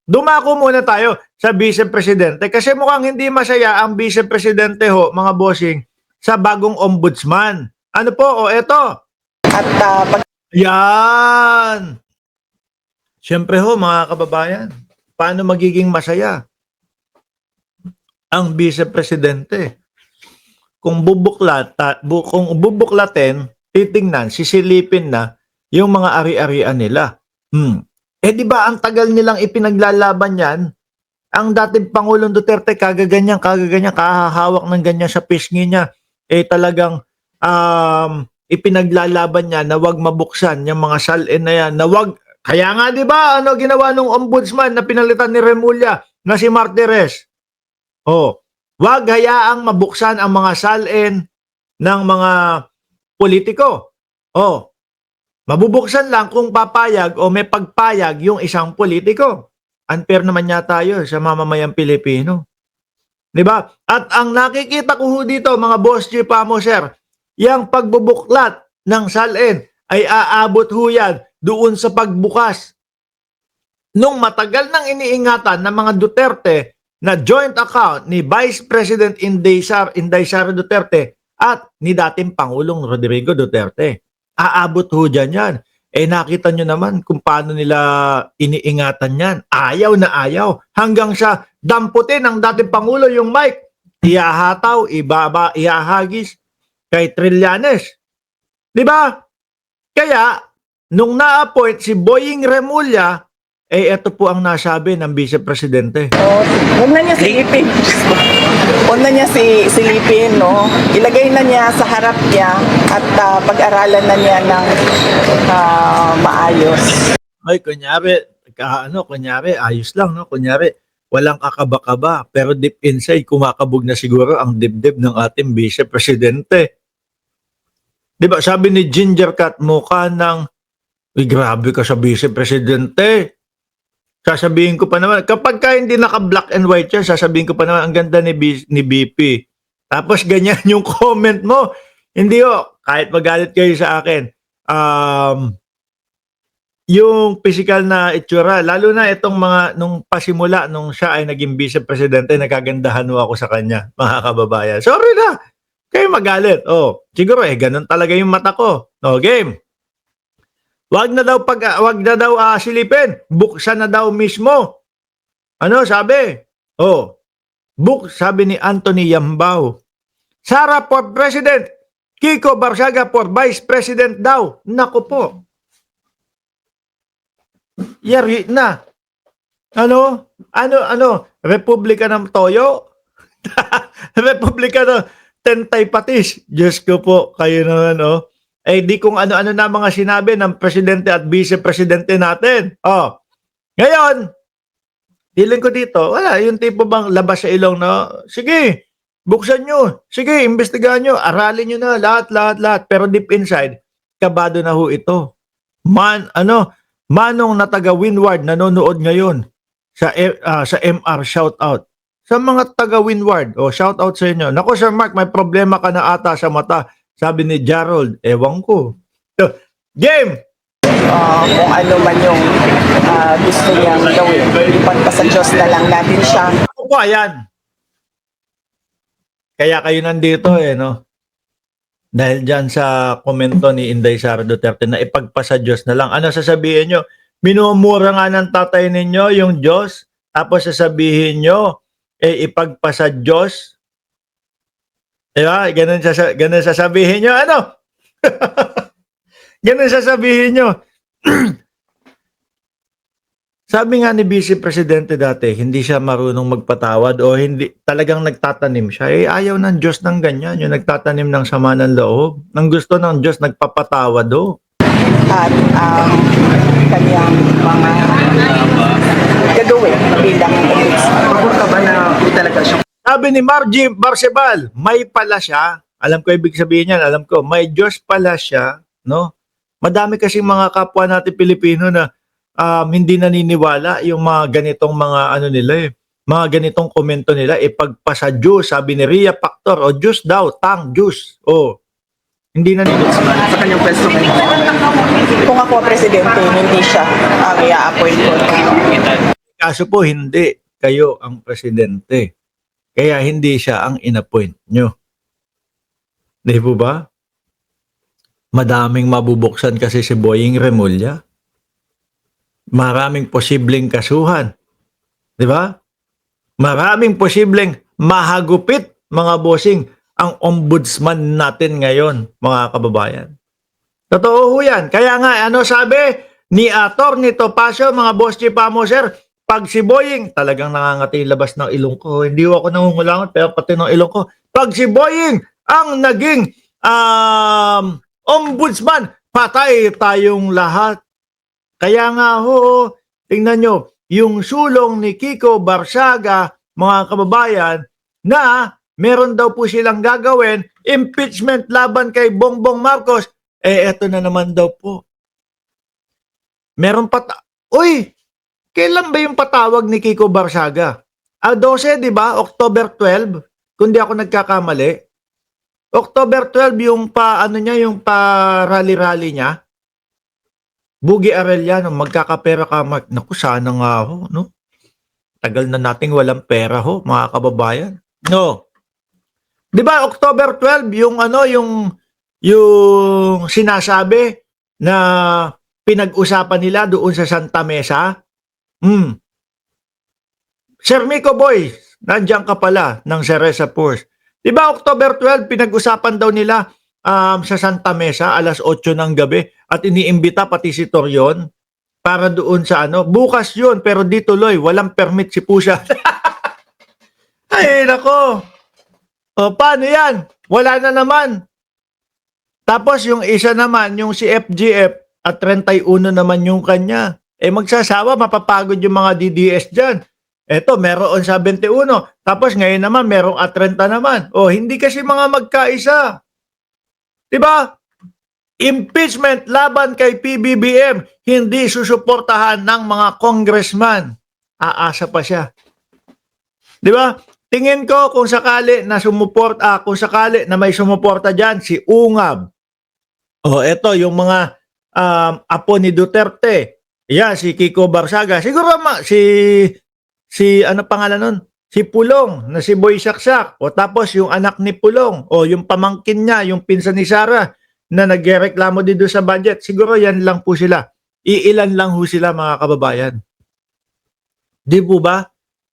Dumako muna tayo sa Vice Presidente kasi mukhang hindi masaya ang Vice Presidente ho, mga bossing, sa bagong ombudsman. Ano po? O eto. At Yan. Siyempre ho, mga kababayan, paano magiging masaya ang Vice Presidente? Kung bubuklatin, titingnan, sisilipin na yung mga ari-arian nila. Eh di ba ang tagal nilang ipinaglalaban yan? Ang dating Pangulong Duterte kagaganyan, kahahawak ng ganyan sa pisngi niya. Eh talagang ipinaglalaban niya na wag mabuksan yung mga salin na yan, na wag. Kaya nga di ba ano ginawa ng ombudsman na pinalitan ni Remulla na si Martires? Oh, wag hayaang mabuksan ang mga salin ng mga politiko. Oh, mabubuksan lang kung papayag o may pagpayag yung isang politiko. Unfair naman yata tayo sa mamamayang Pilipino. 'Di ba? At ang nakikita ko dito, mga boss G Pamo sir, yung pagbubuklat ng salin ay aabot ho yan doon sa pagbukas nung matagal nang iniingatan ng mga Duterte na joint account ni Vice President Inday Sara Duterte at ni dating Pangulong Rodrigo Duterte. Aabot ho dyan yan. Eh nakita nyo naman kung paano nila iniingatan yan. Ayaw na ayaw. Hanggang sa damputin ng dating Pangulo yung mic. Ihahataw, ibaba, ihahagis kay Trillanes. Diba? Kaya, nung na-appoint si Boying Remulla, eh ito po ang nasabi ng Vice Presidente. huwag na niya silipin. Huwag na niya silipin, no? Ilagay na niya sa harap niya at pag-aralan na niya ng maayos. Ay, kunyari, ayos lang, no? Kunyari, walang kakaba-kaba, pero deep inside, kumakabog na siguro ang dibdib ng ating Vice Presidente. Diba, sabi ni Ginger Cat, mukha ng, grabe ka sa Vice Presidente. Sasabihin ko pa naman, kapag ka hindi naka-black and white yan, sasabihin ko pa naman, ang ganda ni BP. Tapos ganyan yung comment mo. Hindi ho, kahit magalit kayo sa akin, yung physical na itsura, lalo na itong mga, nung pasimula, nung siya ay naging Vice Presidente, nakagandahan ho ako sa kanya, mga kababayan. Sorry na, kayo magalit. Oh, siguro ganun talaga yung mata ko. No, game. Wag na daw silipin. Buksan na daw mismo. Ano sabi? Oh. Sabi ni Anthony Yambao. Sara for President. Kiko Barsaga for Vice President daw. Nako po. Yari na. Ano? Republika ng Toyo? Republika ng Tentay Patis. Diyos ko po. Kayo naman, oh. Eh di kung ano-ano na mga sinabi ng presidente at vice presidente natin. Oh. Ngayon, feeling ko dito, wala, yung tipo bang labas sa ilong, no? Sige, buksan nyo. Sige, imbestigahan nyo. Aralin nyo na lahat. Pero deep inside, kabado na ho ito. Manong na taga Windward nanonood ngayon sa MR, shout out. Sa mga taga Windward, shout out sa inyo. Nako Sir Mark, may problema ka na ata sa mata. Sabi ni Gerald, ewan ko. Game! Kung ano man yung gusto niyang gawin, ipagpasa Diyos na lang natin siya. Ako po, ayan. Kaya kayo nandito, no? Dahil dyan sa komento ni Inday Sara Duterte na ipagpasa Diyos na lang. Ano sasabihin nyo? Minumura nga ng tatay ninyo yung Diyos, tapos sasabihin nyo, ipagpasa Diyos. Diba? Ganun sasabihin nyo. Ano? Ganun sasabihin nyo. Sabi nga ni Vice Presidente dati, hindi siya marunong magpatawad o hindi, talagang nagtatanim siya. Ayaw ng Diyos ng ganyan. Yung nagtatanim ng sama ng loob. Ang gusto ng Diyos, nagpapatawad o. At kanyang mga gagawin bilang pagod ka ba na talaga siya? Sabi ni Margie Barcebal, may pala siya. Alam ko ibig sabihin niyan, alam ko, may Diyos pala siya, no? Madami kasi mga kapwa natin Pilipino na hindi naniniwala yung mga ganitong mga nila mga ganitong komento nila, ipagpasa Diyos, sabi ni Ria Pactor, Diyos daw, Diyos. Hindi naniniwala sa kanyang pwesto. Kung ako presidente, hindi siya ang i-appoint ko. Kaso po hindi kayo ang presidente. Kaya hindi siya ang inappoint nyo. Di po ba? Madaming mabubuksan kasi si Boying Remulla. Maraming posibleng kasuhan. Di ba? Maraming posibleng mahagupit, mga bossing, ang ombudsman natin ngayon, mga kababayan. Totoo ho yan. Kaya nga, ano sabi ni Atty. Topacio, mga boss chief sir, pag si Boying, talagang nangangati labas ng ilong ko. Hindi ako nangungulangot, pero pati ng ilong ko. Pag si Boying ang naging ombudsman, patay tayong lahat. Kaya nga ho, tingnan nyo, yung sulong ni Kiko Barsaga, mga kababayan, na meron daw po silang gagawin, impeachment laban kay Bongbong Marcos, eto na naman daw po. Meron Uy, kailan ba yung patawag ni Kiko Barsaga? 12, di ba? October 12, kung di ako nagkakamali. October 12 yung yung pa-rally-rally niya. Bugi Arellano, magkakapera ka. Naku, sana nga ho, no? Tagal na nating walang pera ho, mga kababayan. No. 'Di ba October 12 yung sinasabi na pinag-usapan nila doon sa Santa Mesa? Sir Miko Boy, nandiyan ka pala ng Cereza Force. 'Di ba October 12 pinag-usapan daw nila sa Santa Mesa alas 8 ng gabi at iniimbita pati si Torion para doon sa bukas 'yun pero di tuloy, walang permit si Pusa. Ay nako. O paano 'yan? Wala na naman. Tapos yung isa naman, yung si FGF at 31 naman yung kanya. Magsasawa, mapapagod yung mga DDS dyan. Eto, meron sa 21. Tapos ngayon naman, merong at 30 naman. Hindi kasi mga magkaisa. Diba? Impeachment laban kay PBBM, hindi susuportahan ng mga congressman. Aasa pa siya. Diba? Tingin ko kung sakali na kung sakali na may sumuporta dyan, si Ungab. Eto, yung mga apo ni Duterte. Yan, si Kiko Barsaga. Siguro si ano pangalan nun? Si Pulong, na si Boy Saksak. Tapos yung anak ni Pulong, yung pamangkin niya, yung pinsan ni Sara, na nagreklamo dito sa budget. Siguro yan lang po sila. Iilan lang ho sila, mga kababayan. Di po ba?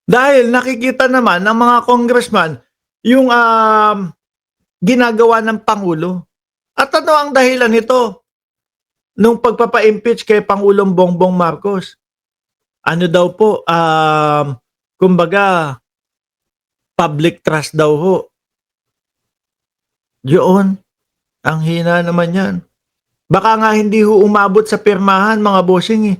Dahil nakikita naman ng mga congressman yung ginagawa ng Pangulo. At ano ang dahilan nito? Nung pagpapa-impeach kay Pangulong Bongbong Marcos. Ano daw po, kumbaga, public trust daw ho. Yun, ang hina naman yan. Baka nga hindi ho umabot sa pirmahan, mga bossing